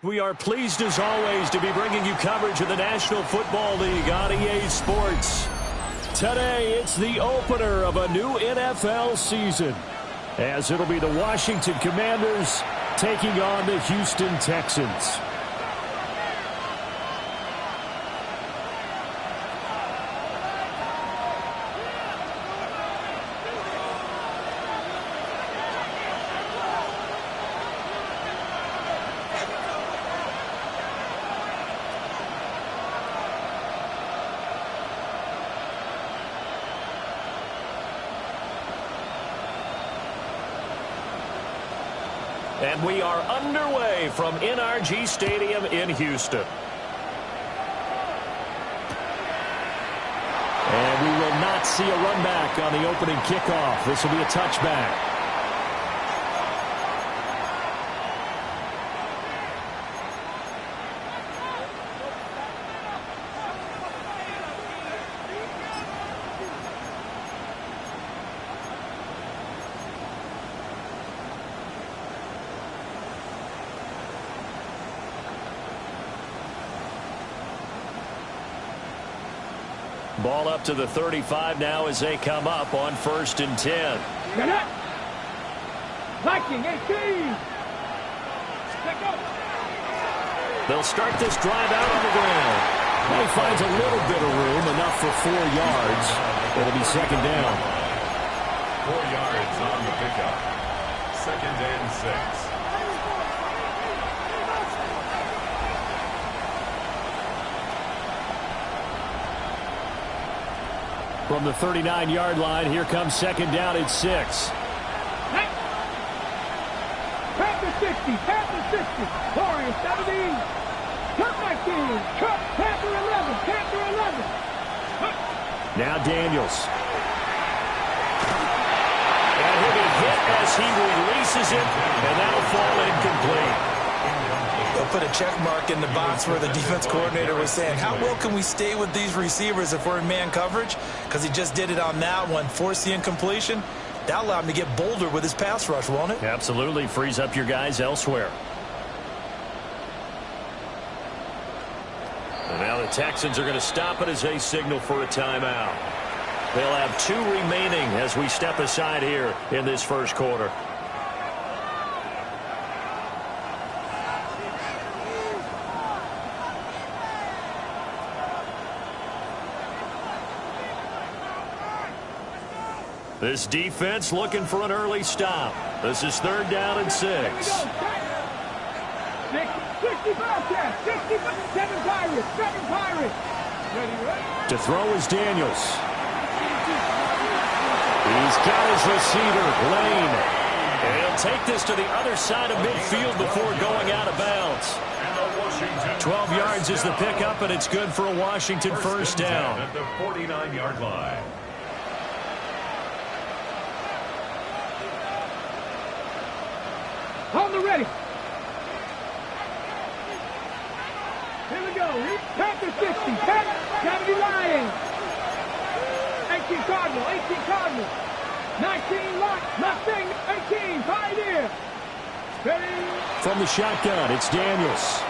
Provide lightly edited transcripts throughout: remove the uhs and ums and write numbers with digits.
We are pleased as always to be bringing you coverage of the National Football League on EA Sports. Today, it's the opener of a new NFL season, as it'll be the Washington Commanders taking on the Houston Texans. And we are underway from NRG Stadium in Houston. And we will not see a run back on the opening kickoff. This will be a touchback. Ball up to the 35 now as they come up on 1st and 10. Viking 18. They'll start this drive out on the ground. Now he finds a little bit of room, enough for 4 yards. It'll be 2nd down. 4 yards on the pickup. 2nd and 6. From the 39-yard line, here comes 2nd down at 6. Panther 60, Panther 60, Warriors 17, Cut 19, Cut, Panther 11, Panther 11. Now Daniels. And he'll be hit as he releases it, and that'll fall incomplete. They'll put a check mark in the box where the defense coordinator was saying, how well can we stay with these receivers if we're in man coverage? Because he just did it on that one, forced the incompletion. That allowed him to get bolder with his pass rush, won't it? Absolutely. Frees up your guys elsewhere. And now the Texans are going to stop it as they signal for a timeout. They'll have 2 remaining as we step aside here in this first quarter. This defense looking for an early stop. This is 3rd down and 6. 65 catch, 65, 7 Pirates, 7 Pirates. Ready. To throw is Daniels. He's got his receiver, Lane. And he'll take this to the other side of midfield before going out of bounds. 12 yards is the pickup, and it's good for a Washington first down. At the 49-yard line. On the ready. Here we go. Panther 60. Gotta be lying. 18 Cardinal. 18 Cardinal. 19 Lot. Nothing. 18 Pioneer. Ready. From the shotgun, it's Daniels.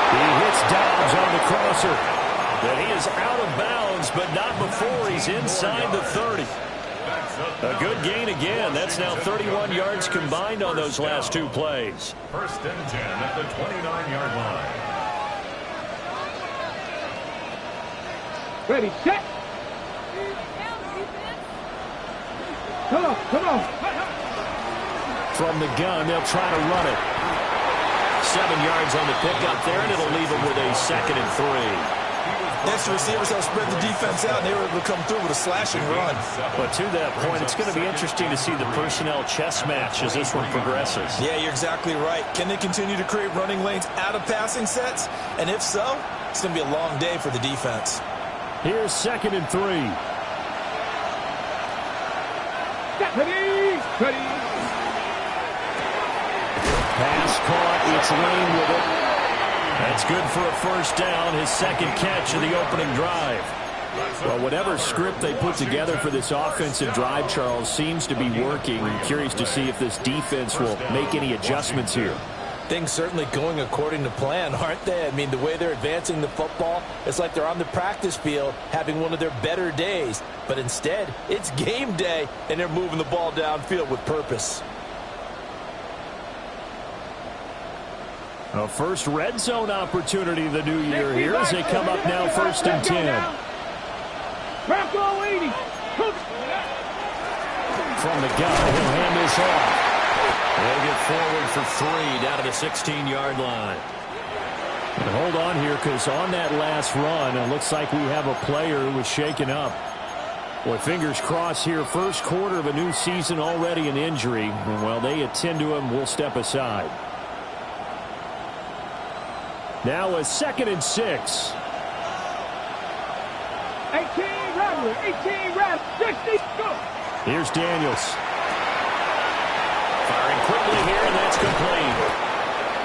He hits Dobbs on the crosser. But he is out of bounds, but not before he's inside the 30. A good gain again. That's now 31 yards combined on those last 2 plays. 1st and 10 at the 29-yard line. Ready, set. Come on, come on. From the gun, they'll try to run it. 7 yards on the pickup there, and it'll leave them with a 2nd and 3. Next receivers have spread the defense out, and they were able to come through with a slashing run. But to that point, it's going to be interesting to see the personnel chess match as this one progresses. Yeah, you're exactly right. Can they continue to create running lanes out of passing sets? And if so, it's going to be a long day for the defense. Here's 2nd and 3. Ready, ready. Pass caught. It's Lane with it. That's good for a first down, his 2nd catch of the opening drive. Well, whatever script they put together for this offensive drive, Charles, seems to be working. I'm curious to see if this defense will make any adjustments here. Things certainly going according to plan, aren't they? I mean, the way they're advancing the football, it's like they're on the practice field having one of their better days. But instead, it's game day, and they're moving the ball downfield with purpose. A first red zone opportunity of the new year here as they come up now 1st and 10. Bronco 80. From the gun, he'll hand this off. They'll get forward for 3 down to the 16-yard line. And hold on here, because on that last run, it looks like we have a player who was shaken up. Boy, fingers crossed here. First quarter of a new season, already an injury. And while they attend to him, we'll step aside. Now a 2nd and 6. 18 Rattler. 18 Rattler. 60. Go. Here's Daniels. Firing quickly here, and that's complete.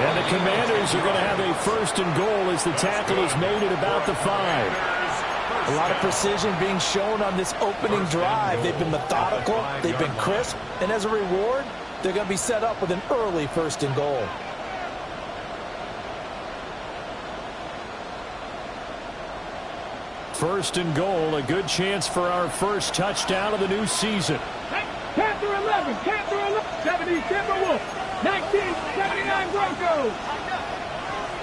And the Commanders are going to have a 1st and goal as the tackle is made at about the 5. A lot of precision being shown on this opening drive. They've been methodical, they've been crisp, and as a reward, they're going to be set up with an early 1st and goal. First and goal, a good chance for our first touchdown of the new season. Panther 11. Panther 11. 70 Timberwolves. 1979 Broncos.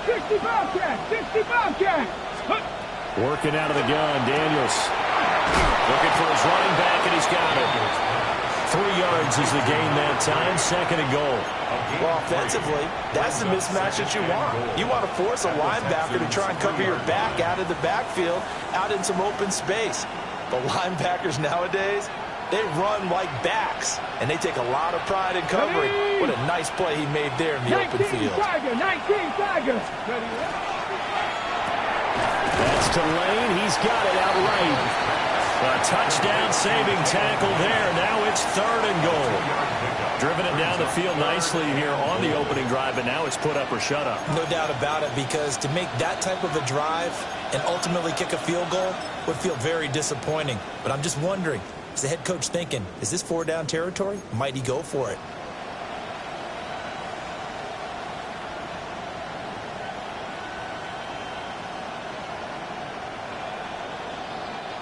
60 Bobcats. 60 Bobcats. Working out of the gun, Daniels. Looking for his running back, and he's got it. 3 yards is the gain that time. 2nd and goal. Well, offensively, that's the mismatch that you want. You want to force a linebacker to try and cover your back out of the backfield, out in some open space. But linebackers nowadays, they run like backs, and they take a lot of pride in covering. What a nice play he made there in the open field. 19 Tigers. That's to Lane. He's got it outright. A touchdown-saving tackle there. Now it's 3rd and goal. Driven it down the field nicely here on the opening drive, and now it's put up or shut up. No doubt about it, because to make that type of a drive and ultimately kick a field goal would feel very disappointing. But I'm just wondering, is the head coach thinking, is this 4-down territory? Might he go for it?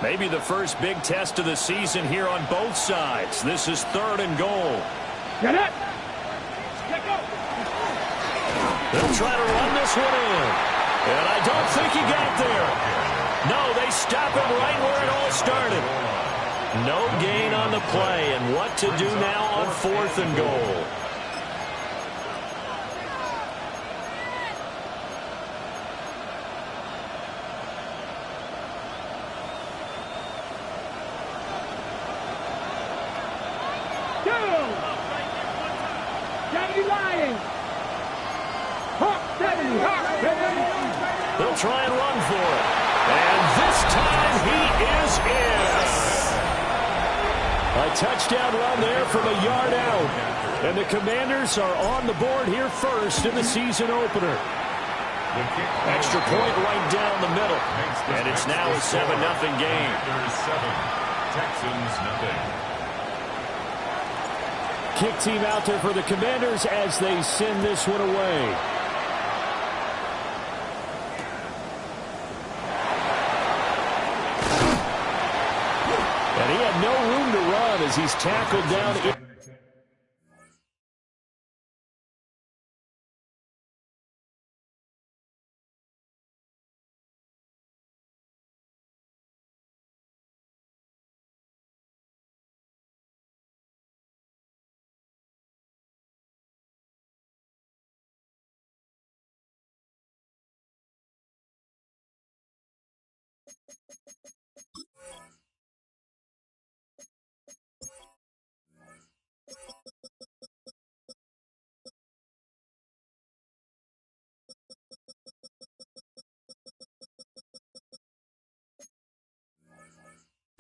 Maybe the first big test of the season here on both sides. This is 3rd and goal. Get it. They'll try to run this one in. And I don't think he got there. No, they stop him right where it all started. No gain on the play. And what to do now on 4th and goal? They'll try and run for it. And this time he is in. A touchdown run there from a yard out. And the Commanders are on the board here first in the season opener. Extra point right down the middle. And it's now a 7-0 game. Texans nothing. Kick team out there for the Commanders as they send this one away. And he had no room to run as he's tackled down.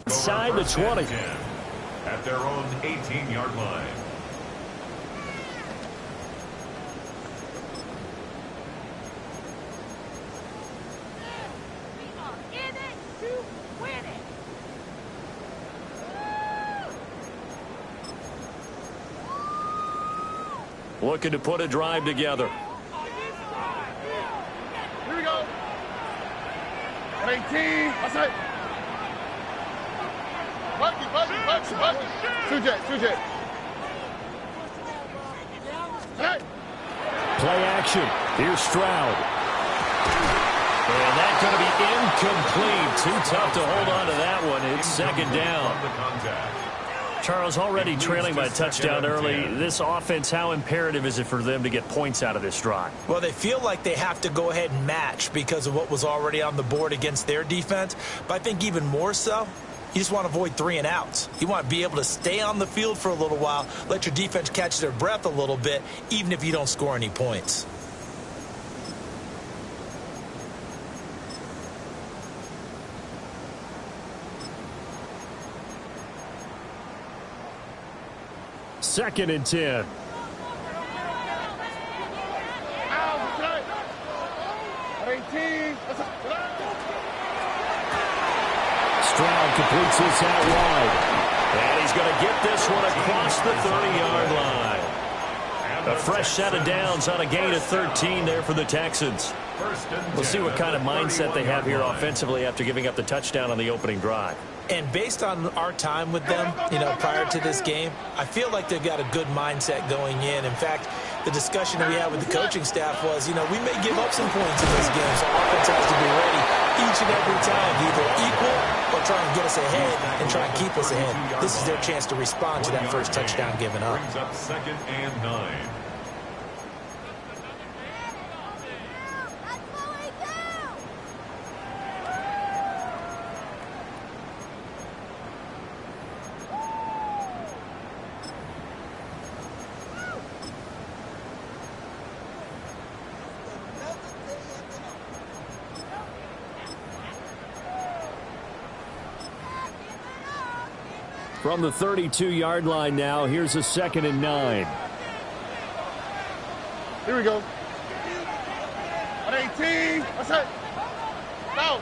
Inside the 20. At their own 18-yard line. We are in it to win it. looking to put a drive together. Here we go. 18. Outside. Bucky. Sujay. Hey. Play action. Here's Stroud. And that's going to be incomplete. Too tough to hold on to that one. It's second down. Charles, already trailing by a touchdown early. This offense, how imperative is it for them to get points out of this drive? Well, they feel like they have to go ahead and match because of what was already on the board against their defense. But I think even more so, you just want to avoid 3 and outs. You want to be able to stay on the field for a little while, let your defense catch their breath a little bit, even if you don't score any points. Second and 10. Stroud completes this out wide. And he's going to get this one across the 30-yard line. A fresh set of downs on a gain of 13 there for the Texans. We'll see what kind of mindset they have here offensively after giving up the touchdown on the opening drive. And based on our time with them, prior to this game, I feel like they've got a good mindset going in. In fact, the discussion that we had with the coaching staff was, we may give up some points in this game, so offense has to be ready each and every time to either equal or try and get us ahead and try and keep us ahead. This is their chance to respond to that first touchdown given up. Brings up 2nd and 9. From the 32-yard line now, here's a 2nd and 9. Here we go. 18. Outside. Down.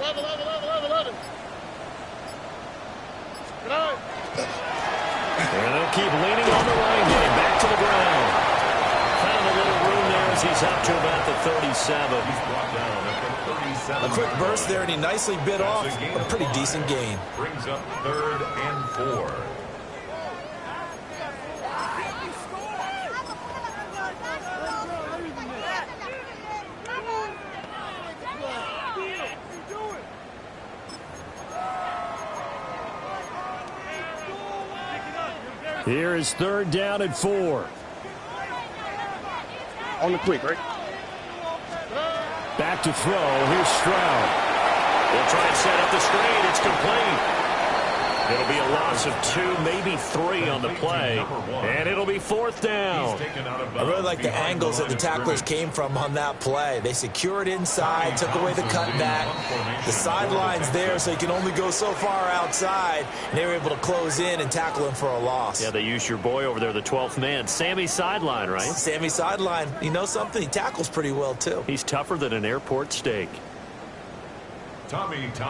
11. Good eye. And they'll keep leaning on the running game. Back to the ground. Found a little room there as he's up to about the 37. He's brought down at the 37. A quick burst there, and he nicely bit off a pretty decent gain. Brings up 3rd and 4. Here is 3rd down and 4. On the quick, right? Back to throw. Here's Stroud. They'll try and set up the screen. It's complete. It'll be a loss of 2, maybe 3 on the play. And it'll be 4th down. I really like the angles that the tacklers came from on that play. They secured inside, took away the cutback. The sideline's there, so you can only go so far outside. And they were able to close in and tackle him for a loss. Yeah, they used your boy over there, the 12th man. Sammy Sideline, right? Sammy Sideline. You know something? He tackles pretty well, too. He's tougher than an airport steak.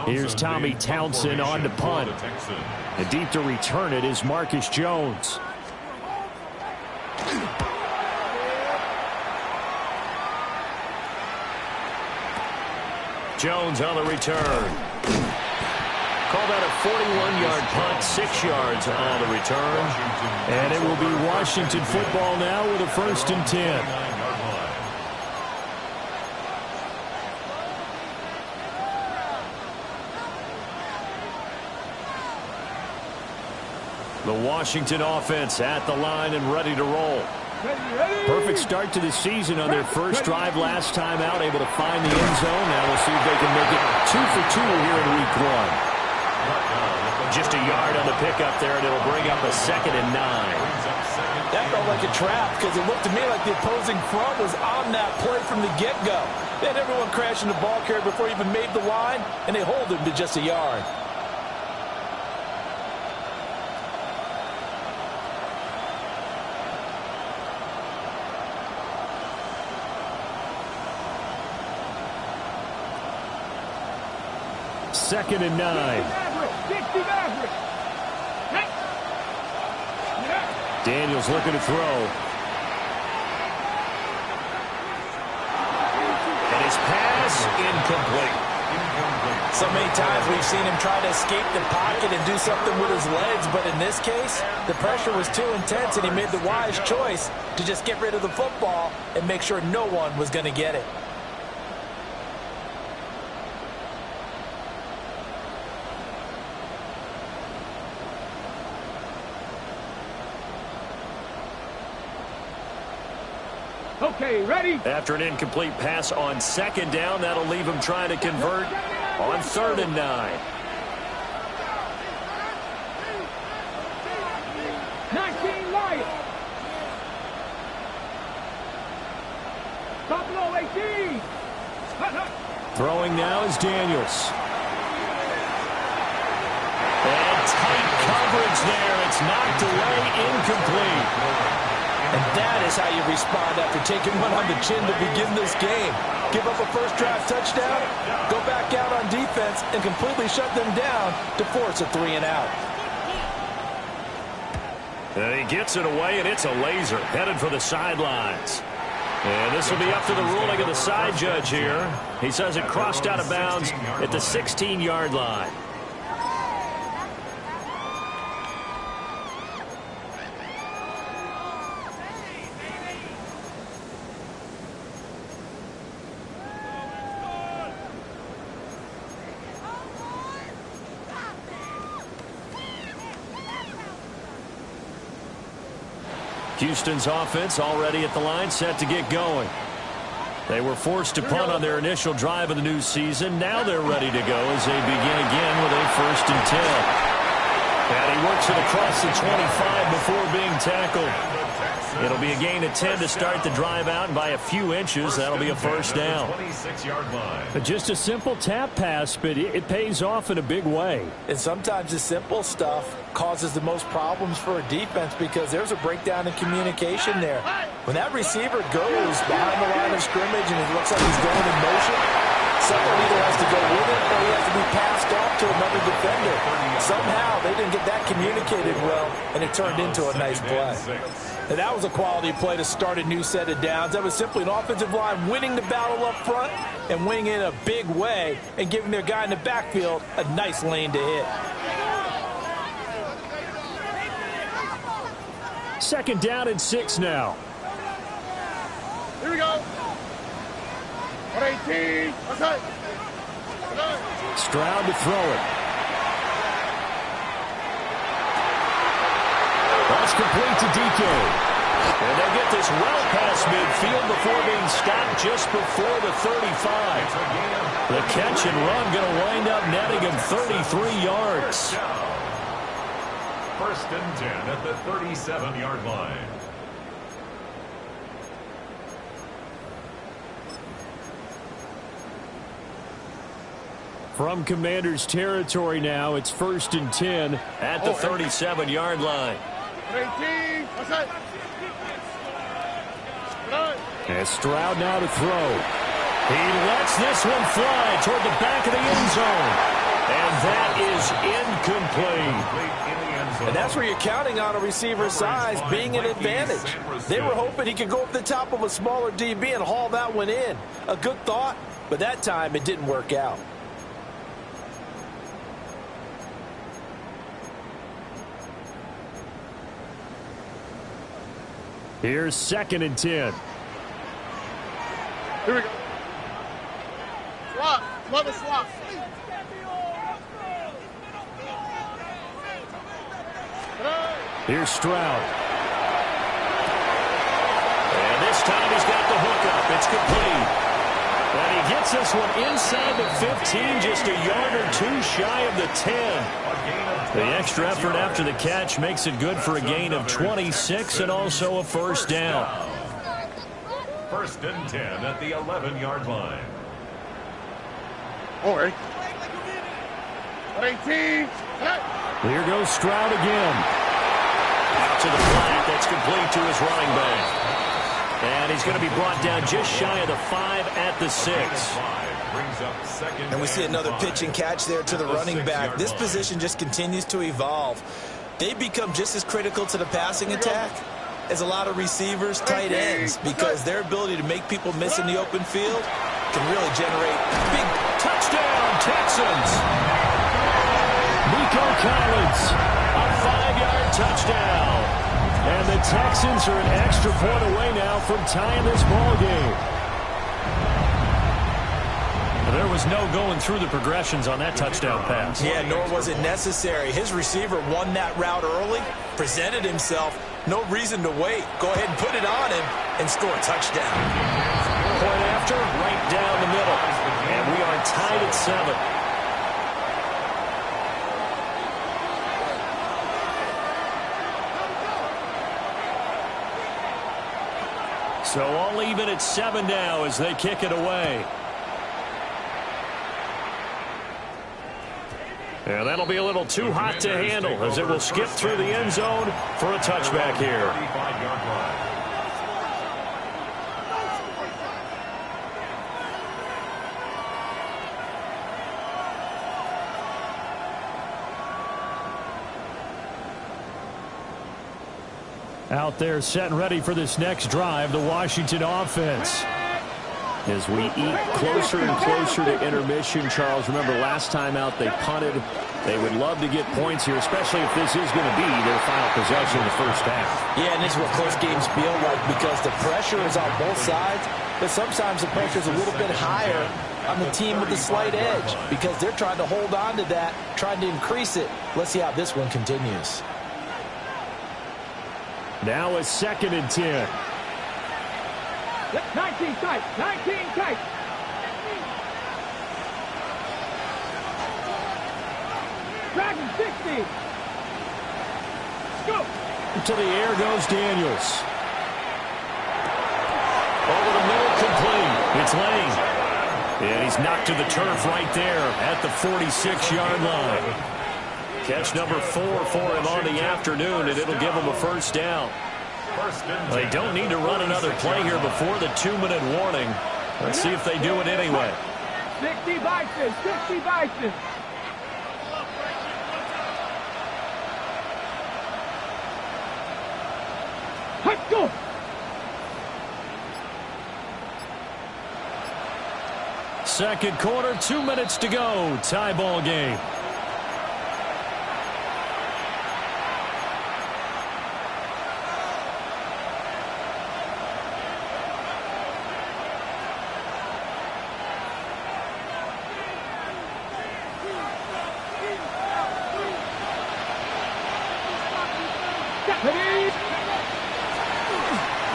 Here's Tommy Townsend on to punt. And deep to return it is Marcus Jones. Jones on the return. Call that a 41-yard punt, 6 yards on the return. And it will be Washington football now with a 1st and 10. The Washington offense at the line and ready to roll. Perfect start to the season on their first drive last time out, able to find the end zone. Now we'll see if they can make it 2 for 2 here in week 1. Just a yard on the pickup there, and it'll bring up a 2nd and 9. That felt like a trap because it looked to me like the opposing front was on that play from the get-go. They had everyone crashing the ball carrier before he even made the line, and they hold him to just a yard. Second and 9. Daniels looking to throw. And his pass incomplete. So many times we've seen him try to escape the pocket and do something with his legs, but in this case, the pressure was too intense, and he made the wise choice to just get rid of the football and make sure no one was going to get it. Okay, ready? After an incomplete pass on second down, that'll leave him trying to convert on 3rd and 9. 19 Lions. Top low 18. Throwing now is Daniels. And tight coverage there. It's knocked away, incomplete. And that is how you respond after taking one on the chin to begin this game. Give up a first drive touchdown, go back out on defense, and completely shut them down to force a 3 and out. And he gets it away, and it's a laser headed for the sidelines. And this will be up to the ruling of the side judge here. He says it crossed out of bounds at the 16-yard line. Houston's offense already at the line, set to get going. They were forced to punt on their initial drive of the new season. Now they're ready to go as they begin again with a 1st and 10. And he works it across the 25 before being tackled. It'll be a gain of 10 to start the drive out, and by a few inches, that'll be a 1st down. Just a simple tap pass, but it pays off in a big way. And sometimes the simple stuff causes the most problems for a defense because there's a breakdown in communication there. When that receiver goes behind the line of scrimmage and it looks like he's going in motion, someone either has to go with it or he has to be passed off to another defender. Somehow they didn't get that communicated well, and it turned into a nice play. And that was a quality play to start a new set of downs. That was simply an offensive line winning the battle up front and winning in a big way and giving their guy in the backfield a nice lane to hit. 2nd down and 6 now. Here we go. 118. Okay. Stroud to throw it. That's complete to DK. And they get this well past midfield before being stopped just before the 35. The catch and run going to wind up netting him 33 yards. 1st and 10 at the 37-yard line. From Commander's territory now, it's 1st and 10 at the 37-yard line. 18. Okay. And Stroud now to throw. He lets this one fly toward the back of the end zone. And that is incomplete. And that's where you're counting on a receiver's size being an advantage. They were hoping he could go up the top of a smaller DB and haul that one in. A good thought, but that time it didn't work out. Here's 2nd and 10. Here we go. Swap. Love a swap. Here's Stroud. And this time he's got the hookup. It's complete. And he gets this one inside the 15, just a yard or two shy of the 10. The extra effort after the catch makes it good for a gain of 26 and also a 1st down. 1st and 10 at the 11-yard line. All right. 18. Here goes Stroud again. Out to the flat. That's complete to his running back. And he's going to be brought down just shy of the 5 at the 6. And we see another pitch and catch there to the running back. This position just continues to evolve. they become just as critical to the passing attack as a lot of receivers, tight ends, because their ability to make people miss in the open field can really generate big touchdown, Texans. Nico Collins, a 5-yard touchdown. And the Texans are an extra point away now from tying this ball game. There was no going through the progressions on that touchdown pass. Yeah, nor was it necessary. His receiver won that route early, presented himself. No reason to wait. Go ahead and put it on him and score a touchdown. Point after, right down the middle. And we are tied at 7. So all even at 7 now as they kick it away. And that'll be a little too hot to handle as it will skip through the end zone for a touchback here. Out there set and ready for this next drive, the Washington offense. As we eat closer and closer to intermission, Charles, remember last time out they punted. They would love to get points here, especially if this is going to be their final possession in the first half. Yeah, and this is what close games feel like because the pressure is on both sides, but sometimes the pressure is a little bit higher on the team with the slight edge because they're trying to hold on to that, trying to increase it. Let's see how this one continues. Now a 2nd and 10. 19 tight. 19 tight. Dragon 60. Go. To the air goes Daniels. Over the middle, complete. It's Lane. And he's knocked to the turf right there at the 46-yard line. Catch number 4 for him on the afternoon, and it'll give him a first down. They don't need to run another play here before the 2-minute warning. Let's see if they do it anyway. 60 Bison, 60 Bison. Let's go. Second quarter, 2 minutes to go. Tie ball game.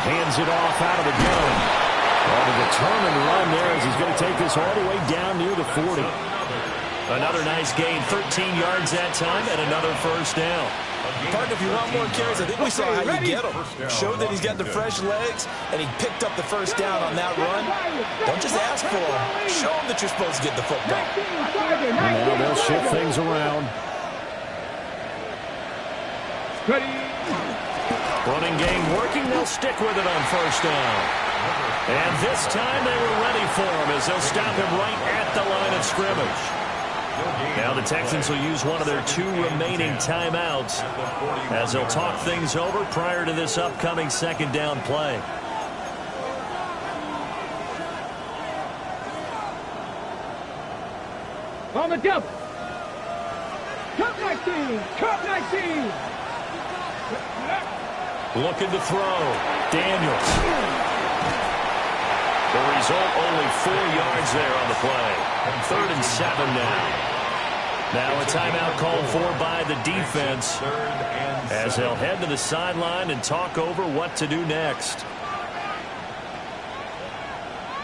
Hands it off out of the gun. And a determined run there as he's going to take this all the way down near the 40. Another nice gain, 13 yards that time, and another first down. Partner, if you want more carries, I think we saw how you get them. Showed that he's got the fresh legs, and he picked up the first down on that run. Don't just ask for him. Show him that you're supposed to get the football. Now they'll shift things around. Ready. Running game working. They'll stick with it on first down. And this time they were ready for him as they'll stop him right at the line of scrimmage. Now the Texans will use one of their 2 remaining timeouts as they'll talk things over prior to this upcoming second down play. On the double. Cut 19. Cut 19. Looking to throw. Daniels. The result, only 4 yards there on the play. 3rd and 7 now. Now a timeout called for by the defense as they'll head to the sideline and talk over what to do next.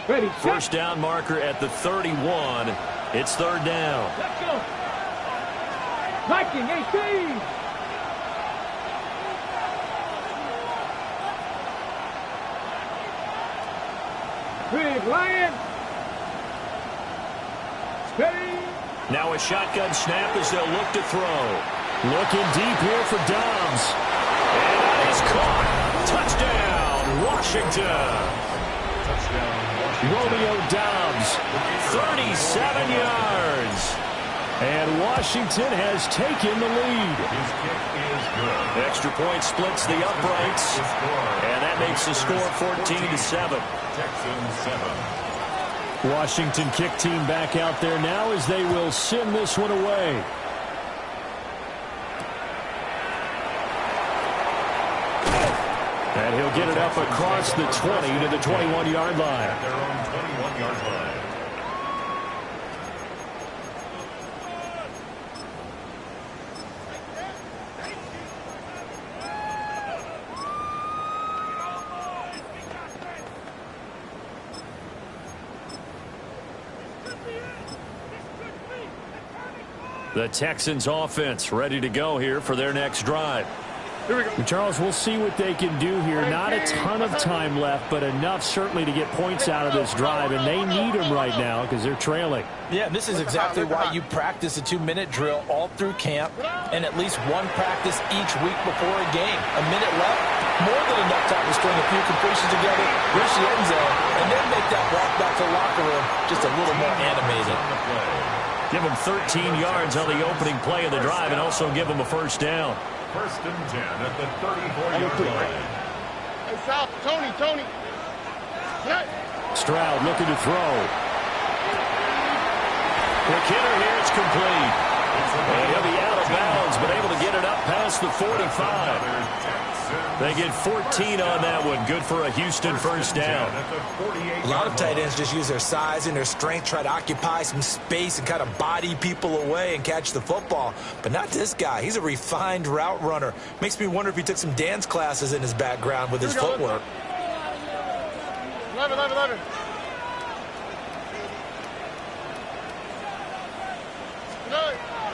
Ready. First down marker at the 31. It's 3rd down. Let's go. Viking 18. Big Lion. Steady. Now a shotgun snap as they'll look to throw. Looking deep here for Dobbs. And that is caught. Touchdown, Washington. Romeo Dobbs, 37 yards. And Washington has taken the lead. His kick is good. Extra point splits the uprights. And that makes the score 14-7. Texans 7. Washington kick team back out there now as they will send this one away. And he'll get it up across the 20 to the 21-yard line. At their own 21-yard line. The Texans offense ready to go here for their next drive. Charles, we'll see what they can do here. Not a ton of time left, but enough certainly to get points out of this drive, and they need them right now because they're trailing. Yeah, and this is exactly why you practice a 2-minute drill all through camp and at least one practice each week before a game. A minute left, more than enough time to string a few completions together, reach the end zone, and then make that walk back to the locker room just a little more animated. Give them 13 yards on the opening play of the drive and also give them a first down. First and 10 at the 34-yard line. Hey, South, Tony. Stroud looking to throw. Quick hitter here, it's complete. And he'll be out of bounds, but able to get it up past the 45. They get 14 on that one. Good for a Houston first down. A lot of tight ends just use their size and their strength, try to occupy some space and kind of body people away and catch the football. But not this guy. He's a refined route runner. Makes me wonder if he took some dance classes in his background with his footwork. 11.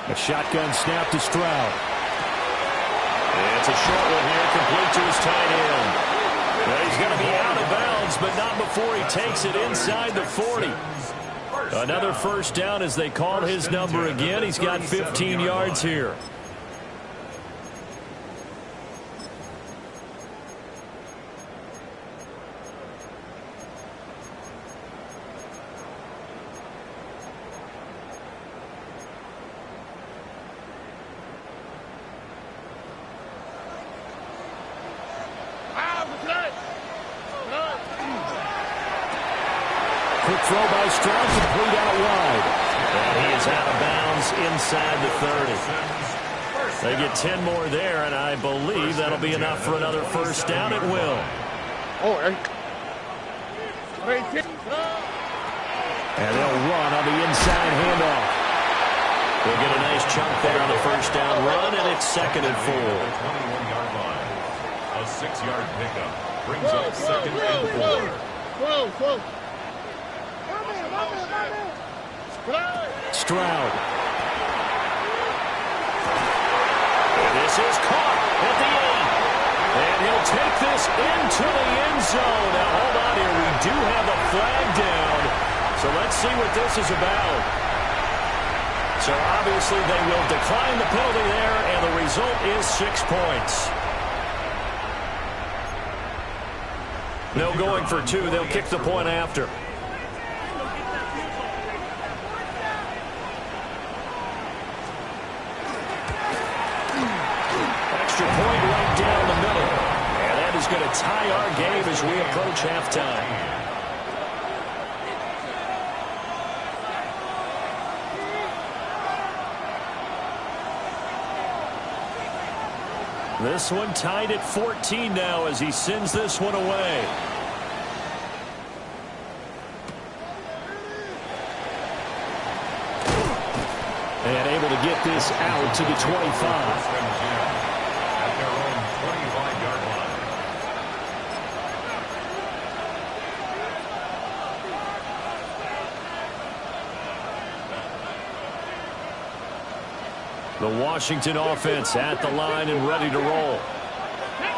A shotgun snap to Stroud. It's a short one here, complete to his tight end. Well, he's going to be out of bounds, but not before he takes it inside the 40. Another first down as they call his number again. He's got 15 yards here. Quick throw by Stroud, complete out wide. And he is out of bounds inside the 30. They get 10 more there, and I believe that'll be enough for another first down. It will. And they'll run on the inside handoff. They'll get a nice chunk there on the first down run, and it's second and 4. 21-yard line. A 6-yard pickup brings up second and 4. Stroud. And this is caught at the end. And he'll take this into the end zone. Now, hold on here. We do have a flag down. So let's see what this is about. So obviously they will decline the penalty there, and the result is 6 points. No going for 2. They'll kick the point after. Extra point right down the middle. And that is going to tie our game as we approach halftime. This one tied at 14 now as he sends this one away. And able to get this out to the 25. At their own 25-yard line. The Washington offense at the line and ready to roll.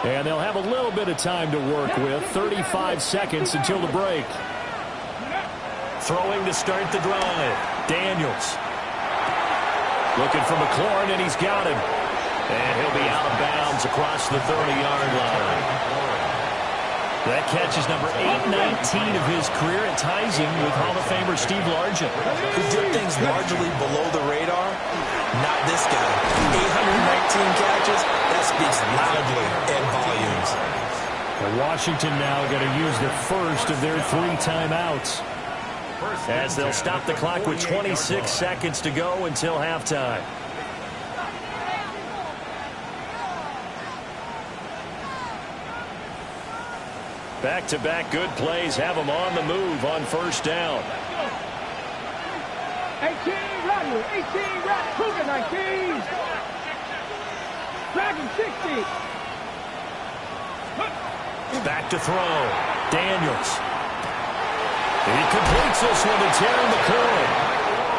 And they'll have a little bit of time to work with. 35 seconds until the break. Throwing to start the drive. Daniels. Looking for McLaurin, and he's got him. And he'll be out of bounds across the 30-yard line. That catch is number 819 of his career. It ties him with Hall of Famer Steve Largent, who did things largely below the radar. Not this guy. 819 catches. That speaks loudly in volumes. Well, Washington now going to use the first of their 3 timeouts, as they'll stop the clock with 26 seconds to go until halftime. Back-to-back good plays have them on the move on first down. 18 Rattler, 18 Rattler, Cougar 19. Dragon 60. Back to throw. Daniels. He completes this one to Terry McLaurin.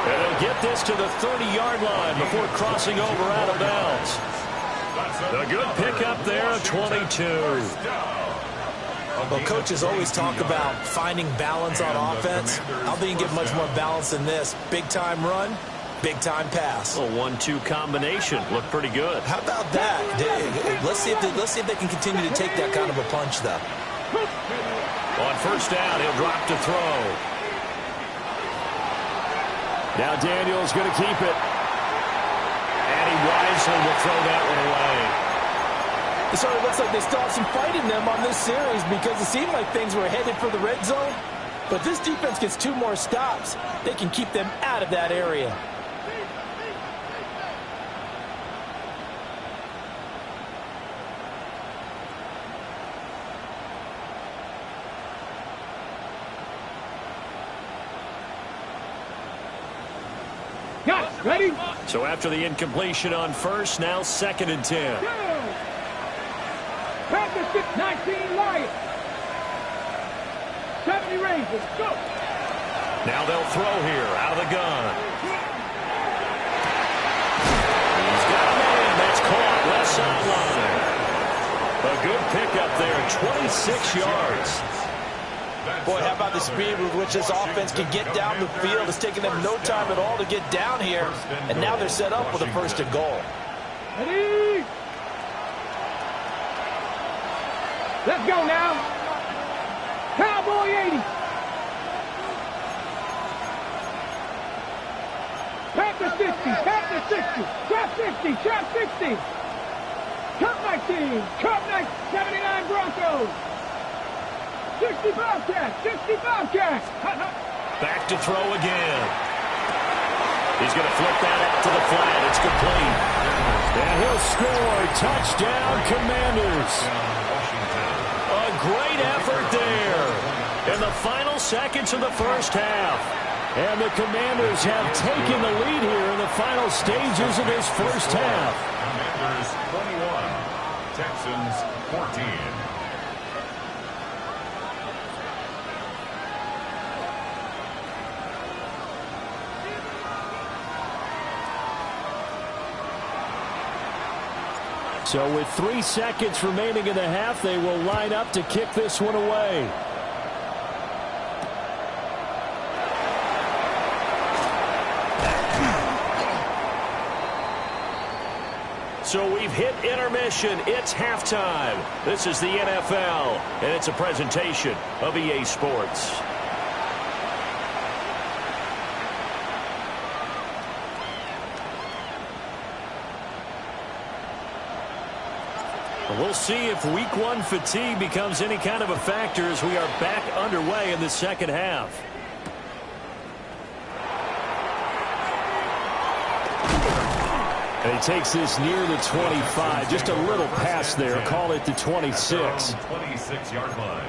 And he'll get this to the 30-yard line before crossing over out of bounds. The good pickup there of 22. Well, coaches always talk about finding balance on offense. I don't think you get much more balance than this. Big-time run, big-time pass. A 1-2 combination. Looked pretty good. How about that? Let's see if they can continue to take that kind of a punch, though. On first down, he'll drop to throw. Now Daniels going to keep it. And he wisely will throw that one away. It sort of looks like they still have some fight in them on this series, because it seemed like things were headed for the red zone. But this defense gets 2 more stops. They can keep them out of that area. Got it. Ready? So after the incompletion on first, now 2nd and 10. Practice 19 Lions. 70 Rangers. Go. Now they'll throw here out of the gun. He's got a man. That's caught left sideline. A good pickup there, 26 yards. Boy, how about the speed with which this offense can get down the field? It's taking them no time at all to get down here. And now they're set up with a 1st and goal. Ready? Let's go now. Cowboy 80. Panther 60. Panther 60. Trap 60. Trap 60. Cup 19. Cup 79 Broncos. 65 cats. 65 cats. Back to throw again. He's going to flip that out to the flat. It's complete. And he'll score. Touchdown, Commanders. A great effort there in the final seconds of the first half. And the Commanders have taken the lead here in the final stages of this first half. Commanders 21, Texans 14. So with 3 seconds remaining in the half, they will line up to kick this one away. So we've hit intermission. It's halftime. This is the NFL, and it's a presentation of EA Sports. We'll see if week 1 fatigue becomes any kind of a factor as we are back underway in the second half. And he takes this near the 25, just a little past there. Call it the 26. 26-yard line.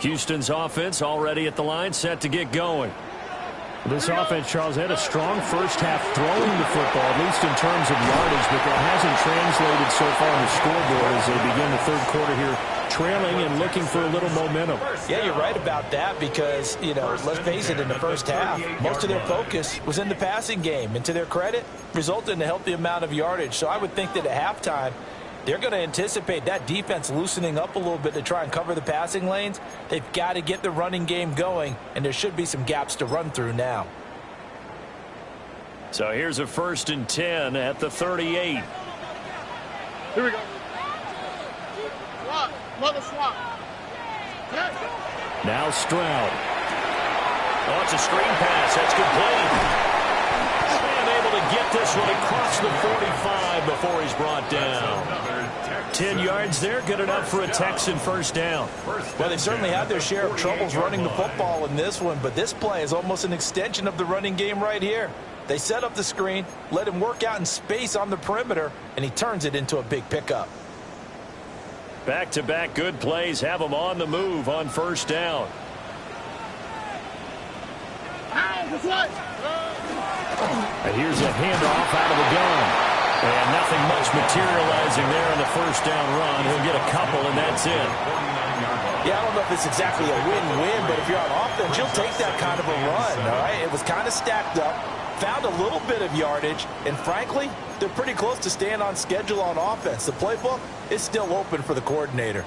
Houston's offense already at the line, set to get going. This offense, Charles, had a strong first half throwing the football, at least in terms of yardage, but that hasn't translated so far on the scoreboard as they begin the third quarter here, trailing and looking for a little momentum. Yeah, you're right about that because, let's face it, in the first half, most of their focus was in the passing game. And to their credit, resulted in a healthy amount of yardage. So I would think that at halftime, they're going to anticipate that defense loosening up a little bit to try and cover the passing lanes. They've got to get the running game going, and there should be some gaps to run through now. So here's a 1st and 10 at the 38. Here we go. Swap. Mother swap. Now Stroud. Oh, it's a screen pass. That's complete. And able to get this one across the 45 before he's brought down. 10 yards there, good enough for a Texan first down. Well, they certainly had their share of troubles running the football in this one, but this play is almost an extension of the running game right here. They set up the screen, let him work out in space on the perimeter, and he turns it into a big pickup. Back-to-back good plays have him on the move on first down. And here's a handoff out of the gun. And nothing much materializing there on the first down run. He'll get a couple, and that's it. Yeah, I don't know if it's exactly a win-win, but if you're on offense, you'll take that kind of a run, all right? It was kind of stacked up, found a little bit of yardage, and frankly, they're pretty close to staying on schedule on offense. The playbook is still open for the coordinator.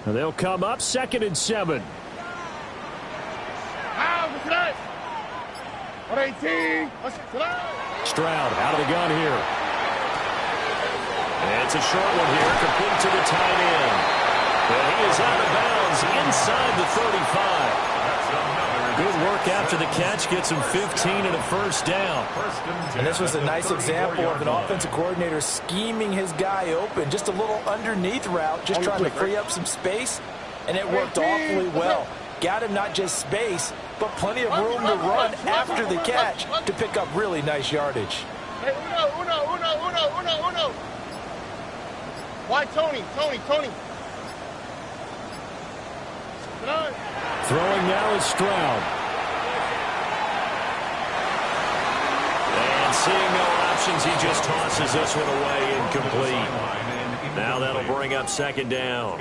They'll come up 2nd and 7. Stroud out of the gun here. And it's a short one here, complete to the tight end. And he is out of bounds inside the 35. Good work after the catch, gets him 15 and a first down. And this was a nice example of an offensive coordinator scheming his guy open. Just a little underneath route, just trying to free up some space, and it worked awfully well. Got him not just space, but plenty of room to run after the catch to pick up really nice yardage. Hey, uno. Why Tony? Throwing now is Stroud. And seeing no options, he just tosses this one away, incomplete. Now that'll bring up 2nd down.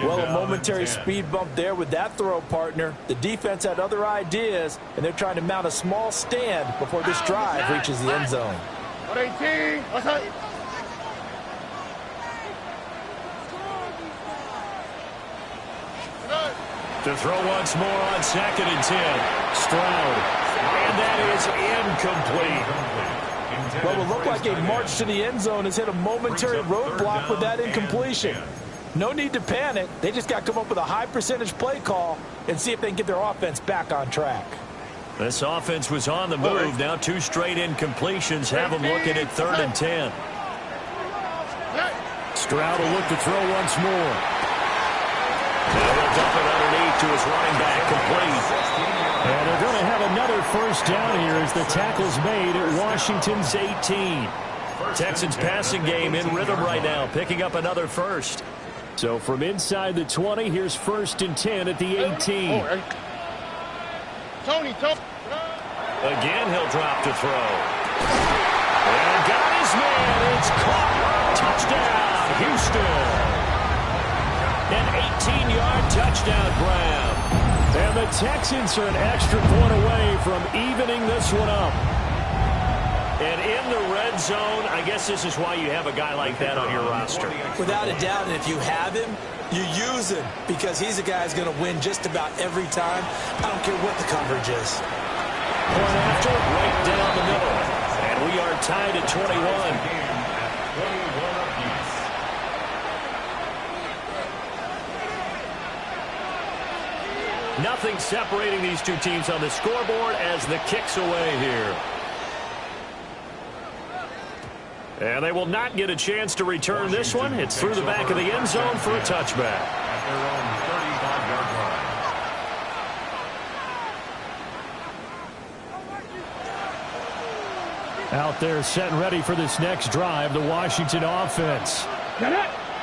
Well, a momentary speed bump there with that throw, partner. The defense had other ideas, and they're trying to mount a small stand before this drive reaches the end zone. To throw once more on 2nd and 10. Stroud. And that is incomplete. Well, it looked like a march to the end zone has hit a momentary roadblock with that incompletion. No need to panic. They just got to come up with a high percentage play call and see if they can get their offense back on track. This offense was on the move. Now 2 straight incompletions have them looking at 3rd and 10. Stroud will look to throw once more. They'll dump it underneath to his running back, complete. And they're going to have another first down here as the tackle's made at Washington's 18. Texans passing game in rhythm right now, picking up another first. So from inside the 20, here's 1st and 10 at the 18. Tony. Again, he'll drop to throw. And got his man. It's caught. Touchdown, Houston. An 18-yard touchdown grab. And the Texans are an extra point away from evening this one up. And in the red zone, I guess this is why you have a guy like that on your roster. Without a doubt, and if you have him, you use him because he's a guy who's going to win just about every time. I don't care what the coverage is. Point after, right down the middle. And we are tied at 21. Nothing separating these two teams on the scoreboard as the kick's away here. And they will not get a chance to return this one. It's through the back of the end zone for a touchback. Out there set and ready for this next drive, the Washington offense.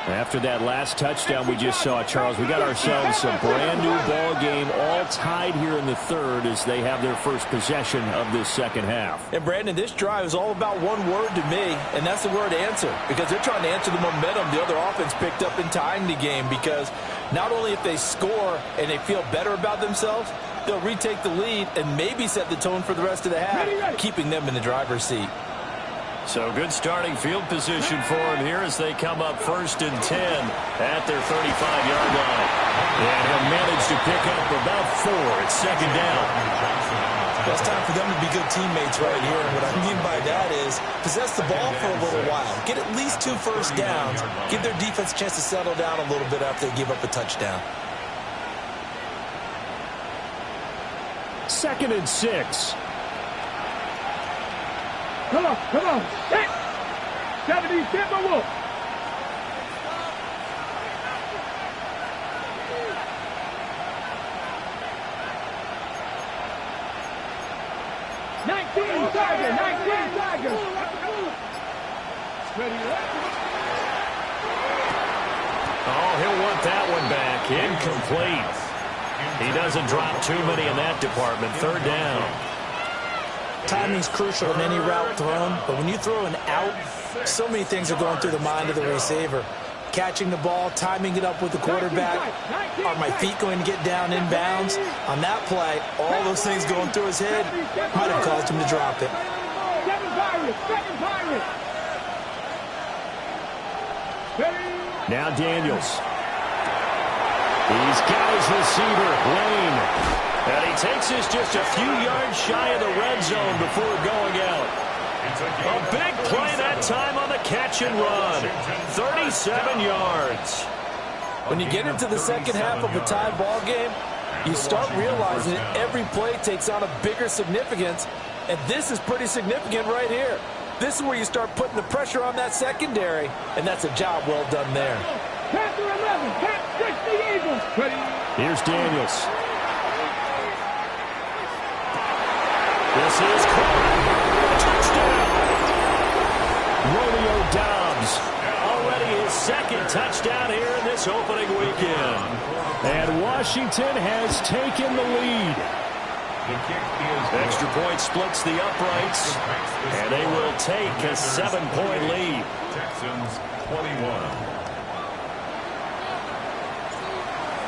After that last touchdown we just saw, Charles, we got ourselves a brand-new ball game, all tied here in the third as they have their first possession of this second half. And, Brandon, this drive is all about one word to me, and that's the word answer, because they're trying to answer the momentum the other offense picked up in tying the game, because not only if they score and they feel better about themselves, they'll retake the lead and maybe set the tone for the rest of the half, keeping them in the driver's seat. So good starting field position for them here as they come up 1st and 10 at their 35-yard line. And he'll manage to pick up about 4 at second down. It's time for them to be good teammates right here. And what I mean by that is possess the ball for a little while. Get at least 2 first downs. Give their defense a chance to settle down a little bit after they give up a touchdown. 2nd and 6. Come on. Hit. 70, step my wolf. Tiger. Oh, he'll want that one back. Incomplete. He doesn't drop too many in that department. 3rd down. Timing's crucial in any route thrown, but when you throw an out, so many things are going through the mind of the receiver. Catching the ball, timing it up with the quarterback. Are my feet going to get down inbounds? On that play, all those things going through his head might have caused him to drop it. Now Daniels. He's got his receiver, Lane. And he takes this just a few yards shy of the red zone before going out. A big play that time on the catch and run. 37 yards. When you get into the second half of a tie ball game, you start realizing that every play takes on a bigger significance, and this is pretty significant right here. This is where you start putting the pressure on that secondary, and that's a job well done there. Chapter 11, Cap 60 Eagles. Here's Daniels. This is caught. Touchdown. Romeo Dobbs. Already his 2nd touchdown here in this opening weekend. And Washington has taken the lead. Extra point splits the uprights. And they will take a 7-point lead. Texans 21.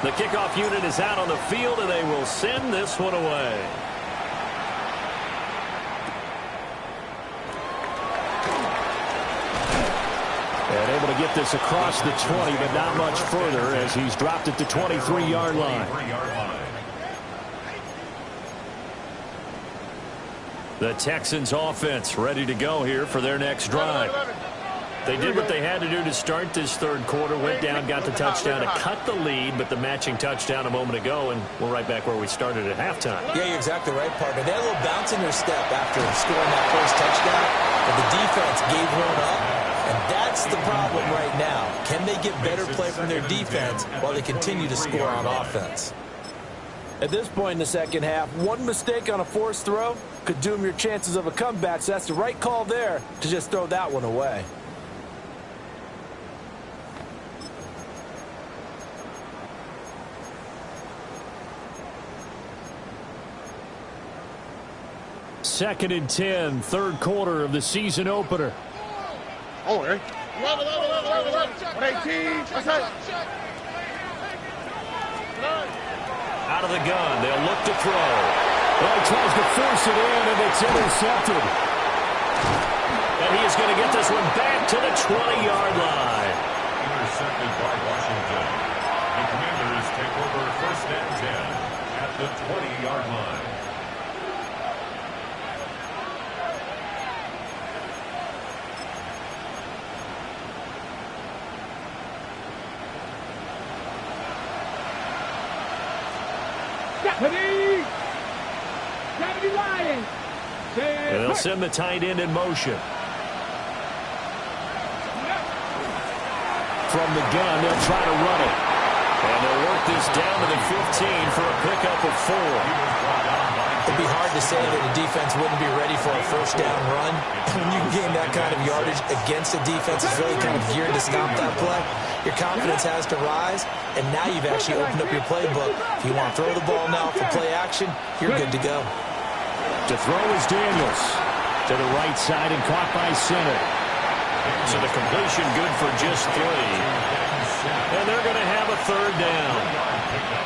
The kickoff unit is out on the field, and they will send this one away. And able to get this across the 20, but not much further as he's dropped it to 23-yard line. The Texans offense ready to go here for their next drive. They did what they had to do to start this third quarter, went down, got the touchdown to cut the lead, but the matching touchdown a moment ago, and we're right back where we started at halftime. Yeah, you're exactly right, partner. They had a little bounce in their step after scoring that first touchdown, but the defense gave one up, and that's the problem right now. Can they get better play from their defense while they continue to score on offense? At this point in the second half, one mistake on a forced throw could doom your chances of a comeback, so that's the right call there to just throw that one away. Second and 10, third quarter of the season opener. Oh, hey. 118. Out of the gun, they'll look to throw. Well, he tries to force it in, and it's intercepted. And he is going to get this one back to the 20-yard line. Intercepted by Washington. The Commanders take over 1st and 10 at the 20-yard line. And they'll send the tight end in motion. From the gun, they'll try to run it. And they'll work this down to the 15 for a pickup of 4. it'd be hard to say that a defense wouldn't be ready for a first down run. When you gain that kind of yardage against a defense that's really kind of geared to stop that play, your confidence has to rise, and now you've actually opened up your playbook. If you want to throw the ball now for play action, you're good to go. To throw is Daniels. To the right side and caught by center. So the completion good for just 3. And they're going to have a third down.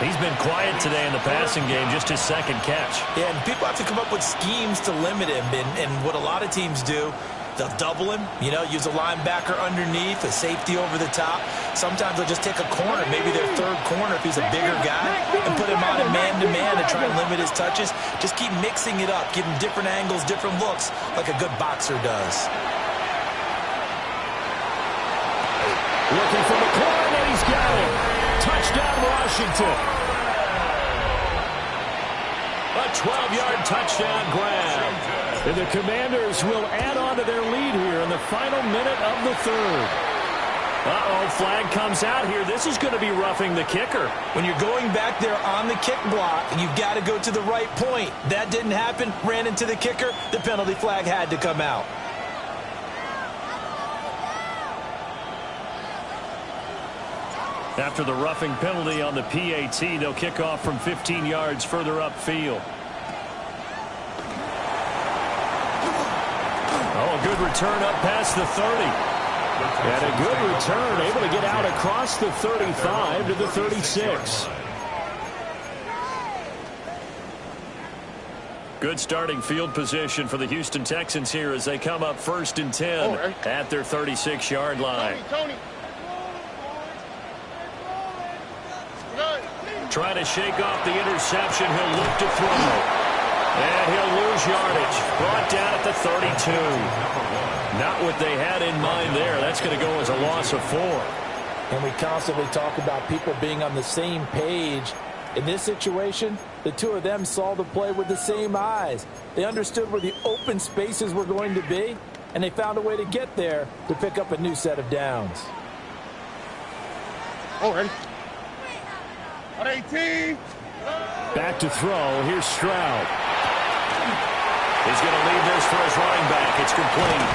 He's been quiet today in the passing game, just his second catch. Yeah, and people have to come up with schemes to limit him. And what a lot of teams do, they'll double him, use a linebacker underneath, a safety over the top. Sometimes they'll just take a corner, maybe their third corner if he's a bigger guy, and put him on a man-to-man and try and limit his touches. Just keep mixing it up, give him different angles, different looks, like a good boxer does. Looking for McLaurin, and he's got it. Touchdown, Washington. A 12-yard touchdown grab. And the Commanders will add on to their lead here in the final minute of the third. Uh-oh, flag comes out here. This is going to be roughing the kicker. When you're going back there on the kick block, you've got to go to the right point. That didn't happen. Ran into the kicker. The penalty flag had to come out. After the roughing penalty on the PAT, they'll kick off from 15 yards further upfield. Oh, a good return up past the 30. And a good return, able to get out across the 35 to the 36. Good starting field position for the Houston Texans here as they come up 1st and 10 at their 36-yard line. Trying to shake off the interception. He'll look to throw. And he'll lose yardage. Brought down at the 32. Not what they had in mind there. That's going to go as a loss of 4. And we constantly talk about people being on the same page. In this situation, the two of them saw the play with the same eyes. They understood where the open spaces were going to be, and they found a way to get there to pick up a new set of downs. Ready? 18. Back to throw. Here's Stroud. He's going to leave this for his running back. It's complete.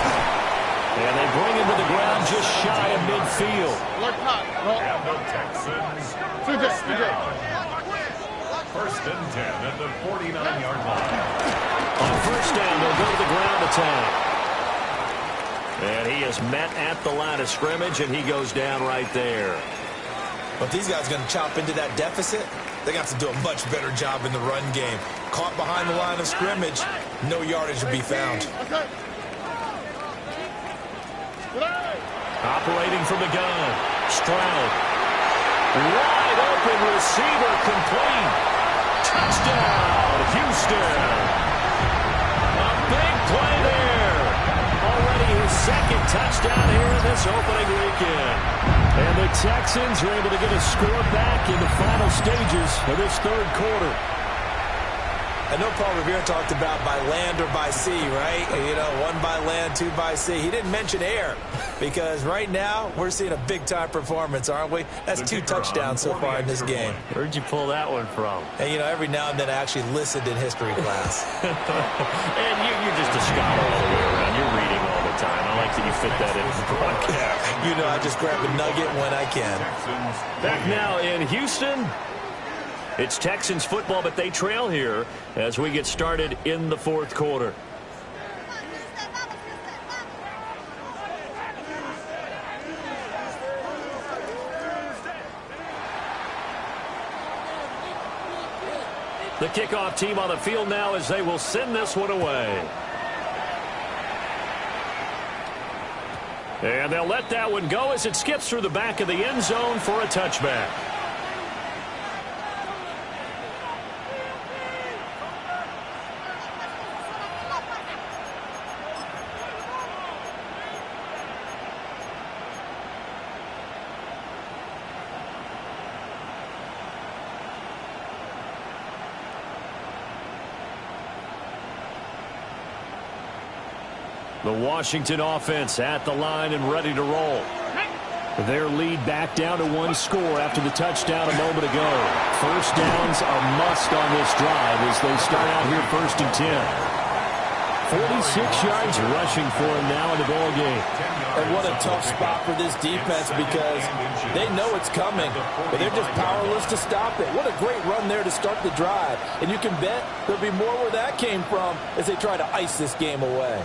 And they bring him to the ground just shy of midfield. And the Texans. 1st and 10 at the 49-yard line. On 1st down, they'll go to the ground attack. And he is met at the line of scrimmage, and he goes down right there. But these guys are going to chop into that deficit. They got to do a much better job in the run game. Caught behind the line of scrimmage, no yardage to be found. Operating from the gun, Stroud. Wide open receiver, complete. Touchdown, Houston. A big play there. Already his 2nd touchdown here in this opening weekend. And the Texans are able to get a score back in the final stages of this 3rd quarter. I know Paul Revere talked about by land or by sea, right? 1 by land, 2 by sea. He didn't mention air because right now we're seeing a big-time performance, aren't we? That's 2 touchdowns so far in this game. Where'd you pull that one from? And, every now and then I actually listened in history class. And you're just a scholar all the way around. You're reading all the time. I like that you fit that in the broadcast. I just grab a nugget when I can. Back now in Houston. It's Texans football, but they trail here as we get started in the 4th quarter. The kickoff team on the field now as they will send this one away. And they'll let that one go as it skips through the back of the end zone for a touchback. The Washington offense at the line and ready to roll. Their lead back down to one score after the touchdown a moment ago. First downs a must on this drive as they start out here first and 10. 46 yards rushing for him now in the ball game. And what a tough spot for this defense because they know it's coming, but they're just powerless to stop it. What a great run there to start the drive. And you can bet there'll be more where that came from as they try to ice this game away.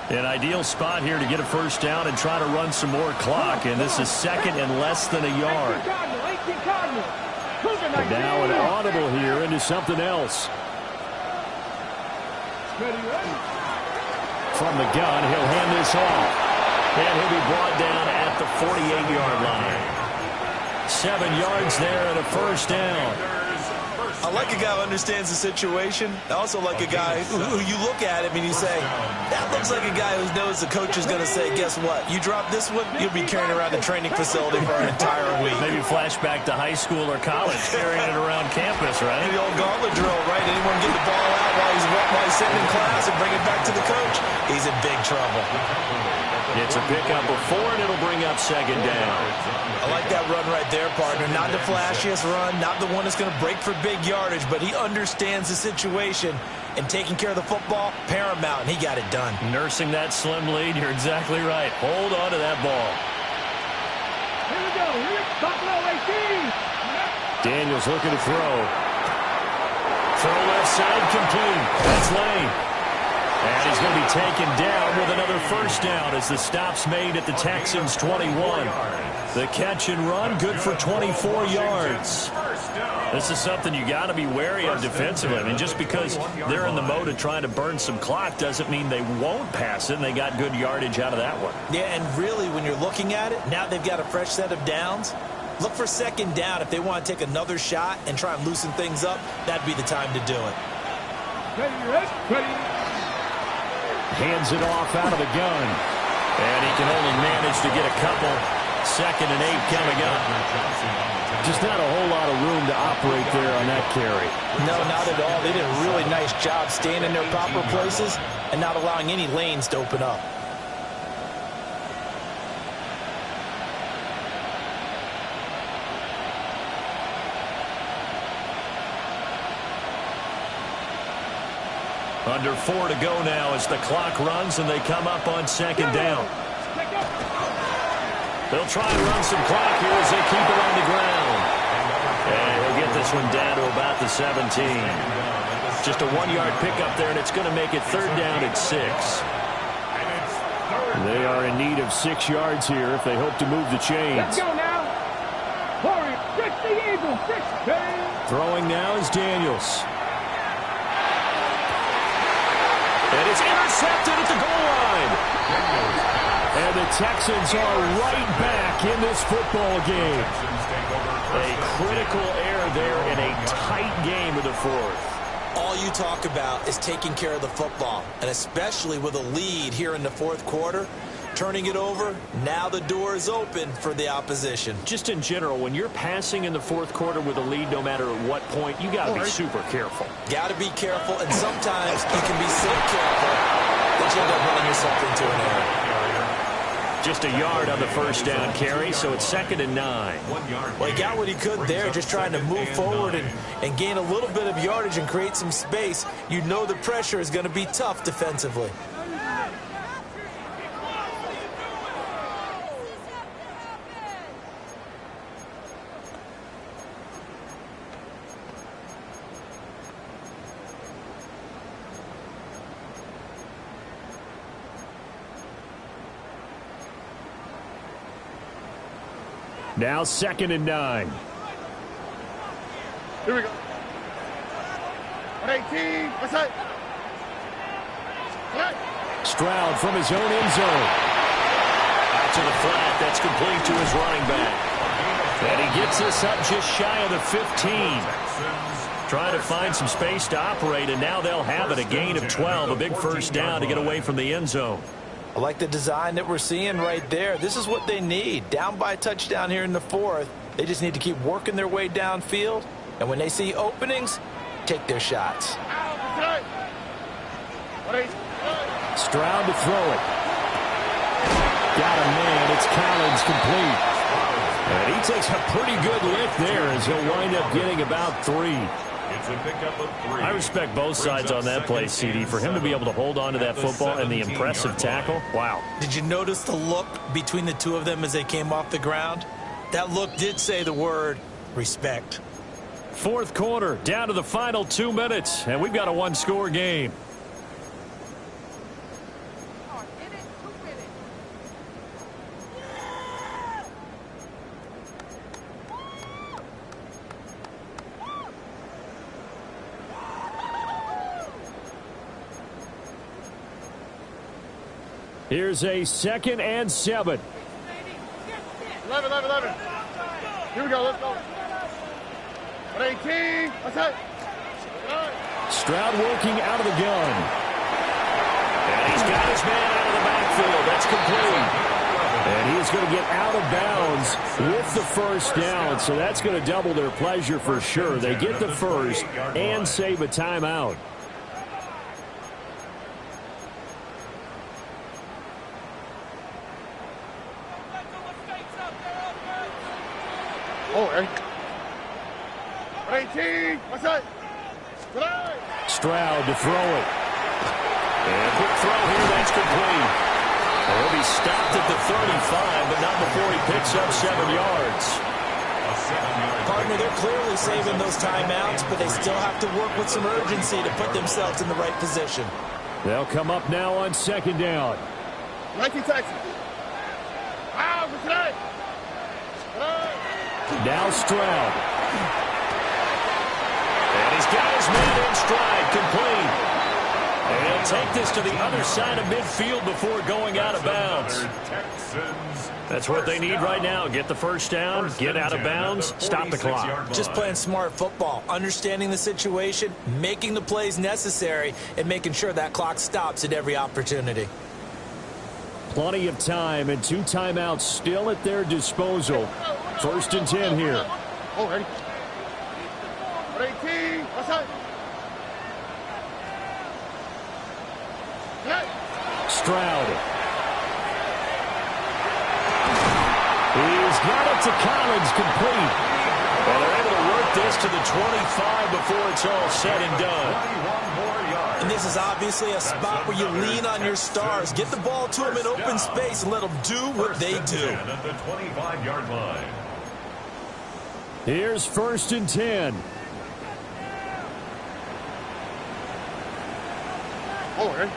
An ideal spot here to get a first down and try to run some more clock, and this is second and less than a yard. And now an audible here into something else. From the gun, he'll hand this off. And he'll be brought down at the 48-yard line. 7 yards there and a first down. I like a guy who understands the situation. I also like a guy who you look at him and you say, that looks like a guy who knows the coach is going to say, guess what? You drop this one, you'll be carrying around the training facility for an entire week. Maybe flashback to high school or college, carrying it around campus, right? The old gauntlet drill, right? Anyone get the ball out while he's sitting in class and bring it back to the coach? He's in big trouble. It's a pickup of 4, and it'll bring up second down. I like that run right there, partner. Not the flashiest run, not the one that's going to break for big yardage, but he understands the situation, and taking care of the football, paramount, and he got it done. Nursing that slim lead, you're exactly right. Hold on to that ball. Here we go. Buffalo 18. Daniels looking to throw. Throw left side complete. That's Lane. And he's going to be taken down with another first down as the stop's made at the Texans' 21. The catch and run, good for 24 yards. This is something you got to be wary of defensively. I mean, just because they're in the mode of trying to burn some clock doesn't mean they won't pass it, and they got good yardage out of that one. Yeah, and really, when you're looking at it, now they've got a fresh set of downs. Look for second down. If they want to take another shot and try and loosen things up, that'd be the time to do it. Ready. Hands it off out of the gun. And he can only manage to get a couple. 2nd and 8 coming up. Just not a whole lot of room to operate there on that carry. No, not at all. They did a really nice job staying in their proper places and not allowing any lanes to open up. Under 4 to go now as the clock runs and they come up on second down. They'll try and run some clock here as they keep it on the ground. And he'll get this one down to about the 17. Just a 1-yard pickup there, and it's going to make it third down at 6. They are in need of 6 yards here if they hope to move the chains. Let's go now. Warrior, fix the Eagles. Throwing now is Daniels. And it's intercepted at the goal line. And the Texans are right back in this football game. A critical error there in a tight game of the 4th. All you talk about is taking care of the football, and especially with a lead here in the 4th quarter, turning it over, now the door is open for the opposition. Just in general, when you're passing in the 4th quarter with a lead, no matter at what point, you got to be super careful. Got to be careful, and sometimes you can be so careful that you end up running yourself into an error. Just a yard on the first down carry, so it's 2nd and 9. Well, he got what he could there, just trying to move forward and gain a little bit of yardage and create some space. You know the pressure is going to be tough defensively. Now 2nd and 9. Here we go. 118. What's that? Stroud from his own end zone. Out to the flat. That's complete to his running back. And he gets us up just shy of the 15. Trying to find some space to operate, and now they'll have it. A gain of 12, a big first down to get away from the end zone. I like the design that we're seeing right there. This is what they need. Down by a touchdown here in the 4th. They just need to keep working their way downfield. And when they see openings, take their shots. Stroud to throw it. Got a man. It's Collins complete. And he takes a pretty good lift there as he'll wind up getting about 3. It's a pickup of 3. I respect both sides on that play, CD. For him to be able to hold on to that football and the impressive tackle, wow. Did you notice the look between the two of them as they came off the ground? That look did say the word respect. Fourth quarter, down to the final 2 minutes, and we've got a one-score game. Here's a 2nd and 7. 11. Here we go, let's go. 18, what's that? Stroud working out of the gun. And he's got his man out of the backfield. That's complete. And he's going to get out of bounds with the first down, so that's going to double their pleasure for sure. They get the first and save a timeout. Oh, 18, what's that? Stroud to throw it. And quick throw here, that's complete. He'll be stopped at the 35, but not before he picks up 7 yards. Partner, they're clearly saving those timeouts, but they still have to work with some urgency to put themselves in the right position. They'll come up now on 2nd down. 19 Texans. Wow, for today. Now Stroud. And he's got his man in stride, complete. And he'll take this to the other side of midfield before going out of bounds. That's what they need right now. Get the first down, get out of bounds, stop the clock. Just playing smart football, understanding the situation, making the plays necessary, and making sure that clock stops at every opportunity. Plenty of time and 2 timeouts still at their disposal. 1st and 10 here. Oh, ready. 18, what's that? Stroud. He's got it to Collins, complete. And they're able to work this to the 25 before it's all said and done. And this is obviously a spot where you lean on your stars. Get the ball to them in open space and let them do what they do. At the 25-yard line. Here's 1st and 10. Oh, ready.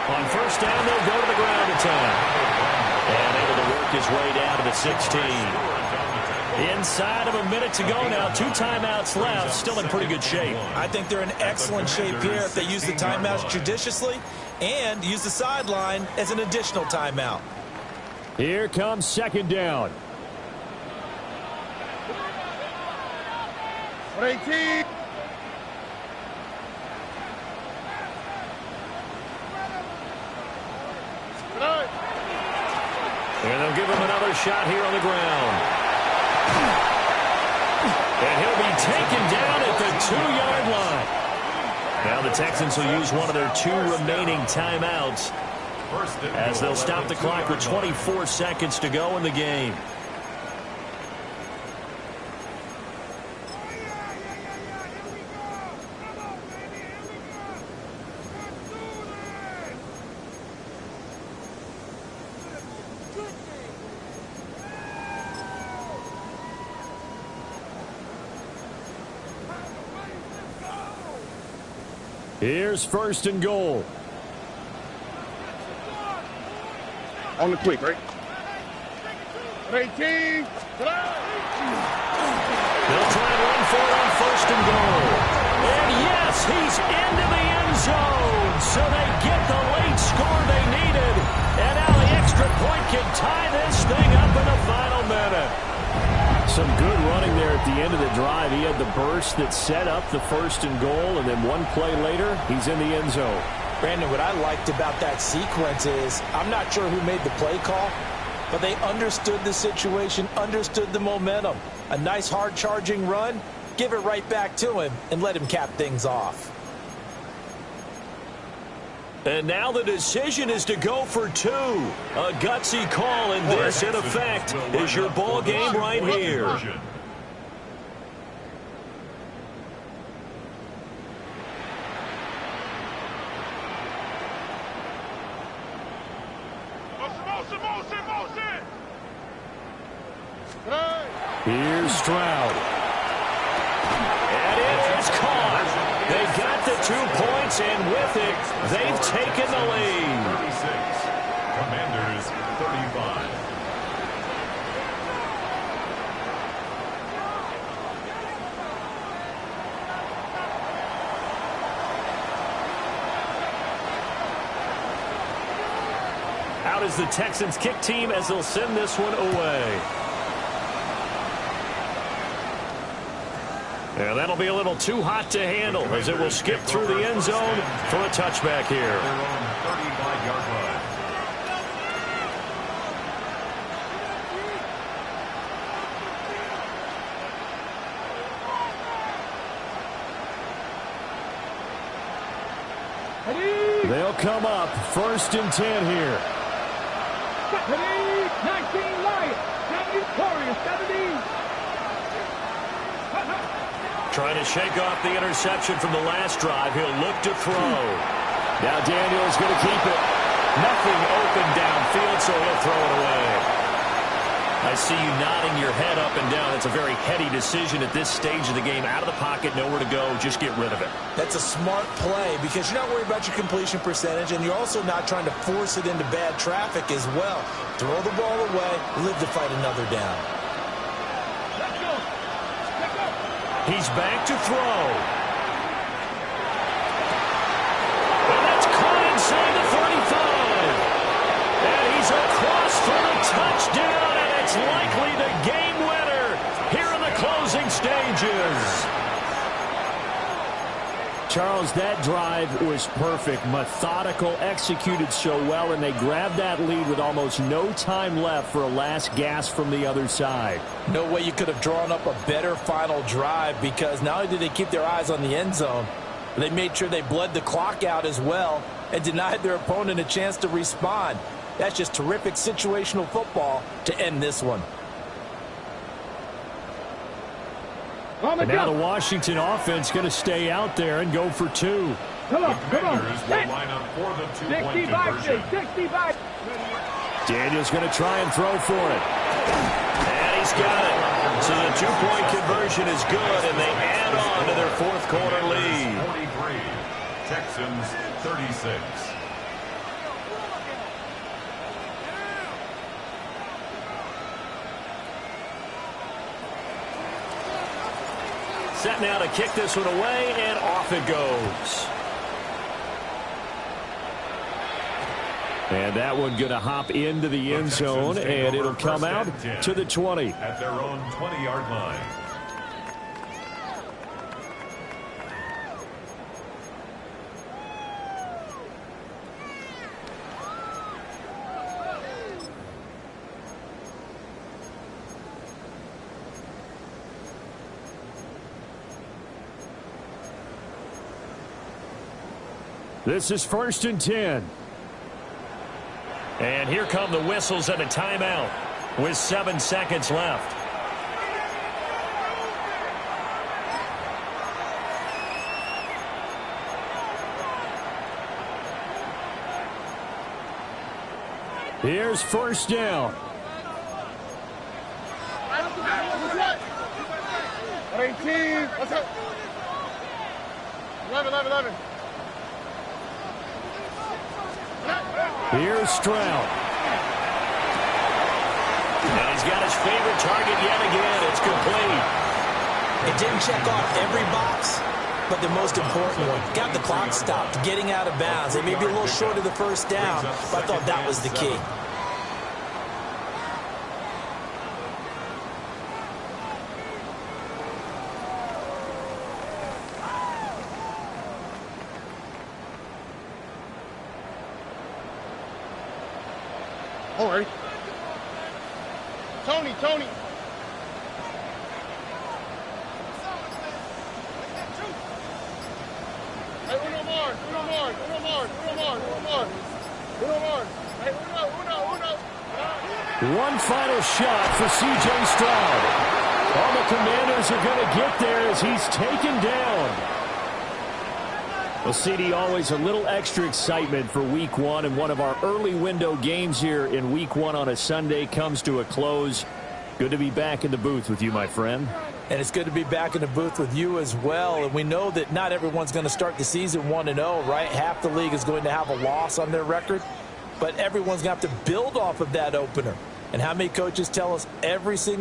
On 1st down, they'll go to the ground attack. And able to work his way down to the 16. Inside of a minute to go now. 2 timeouts left. Still in pretty good shape. I think they're in excellent shape here if they use the timeouts judiciously and use the sideline as an additional timeout. Here comes 2nd down. 18. And they'll give him another shot here on the ground. And he'll be taken down at the 2-yard line. Now the Texans will use one of their 2 remaining timeouts as they'll stop the clock with 24 seconds to go in the game. Here's 1st and goal. On the quick, right? 18. They'll try and run for it on 1st and goal. And yes, he's into the end zone. So they get the late score they needed. And now the extra point can tie this thing up in the final minute. Some good running there at the end of the drive. He had the burst that set up the 1st and goal, and then one play later, he's in the end zone. Brandon, what I liked about that sequence is I'm not sure who made the play call, but they understood the situation, understood the momentum. A nice hard-charging run, give it right back to him, and let him cap things off. And now the decision is to go for 2. A gutsy call, and this, in effect, is your ball game right here. Here's Stroud. And it is caught. They got the 2 points, and with it, they've taken the lead. 36. Commanders 35. Out is the Texans kick team as they'll send this one away. And that'll be a little too hot to handle as it will skip through the end zone for a touchback here. Their own 35-yard line. They'll come up 1st and 10 here. 19 Lions. 70 Warriors. 70. Trying to shake off the interception from the last drive. He'll look to throw. Now Daniel's going to keep it. Nothing open downfield, so he'll throw it away. I see you nodding your head up and down. It's a very heady decision at this stage of the game. Out of the pocket, nowhere to go. Just get rid of it. That's a smart play because you're not worried about your completion percentage, and you're also not trying to force it into bad traffic as well. Throw the ball away, live to fight another down. He's back to throw. And that's caught inside the 35. And he's across for the touchdown, and it's likely the game winner here in the closing stages. Charles, that drive was perfect, methodical, executed so well, and they grabbed that lead with almost no time left for a last gasp from the other side. No way you could have drawn up a better final drive because not only did they keep their eyes on the end zone, but they made sure they bled the clock out as well and denied their opponent a chance to respond. That's just terrific situational football to end this one. And now the Washington offense going to stay out there and go for 2. Come on. Commanders will line up for the 2-point conversion. 65. Daniel's going to try and throw for it. And he's got it. So the 2-point conversion is good, and they add on to their 4th quarter lead. 43. Texans 36. Set now to kick this one away, and off it goes. And that one going to hop into the end zone, and it'll come out to the 20. At their own 20-yard line. This is 1st and 10. And here come the whistles and a timeout with 7 seconds left. Here's 1st down. 18. What's up? 11. Here's Stroud. Now he's got his favorite target yet again. It's complete. It didn't check off every box, but the most important one. Got the clock stopped, getting out of bounds. They may be a little short of the 1st down, but I thought that was the key. All right. Tony. Hey, Uno more. One final shot for C.J. Stroud. All the Commanders are going to get there as he's taken down. Well, CD, always a little extra excitement for Week 1, and one of our early window games here in Week 1 on a Sunday comes to a close. Good to be back in the booth with you, my friend. And it's good to be back in the booth with you as well. And we know that not everyone's going to start the season 1-0, right? Half the league is going to have a loss on their record. But everyone's going to have to build off of that opener. And how many coaches tell us every single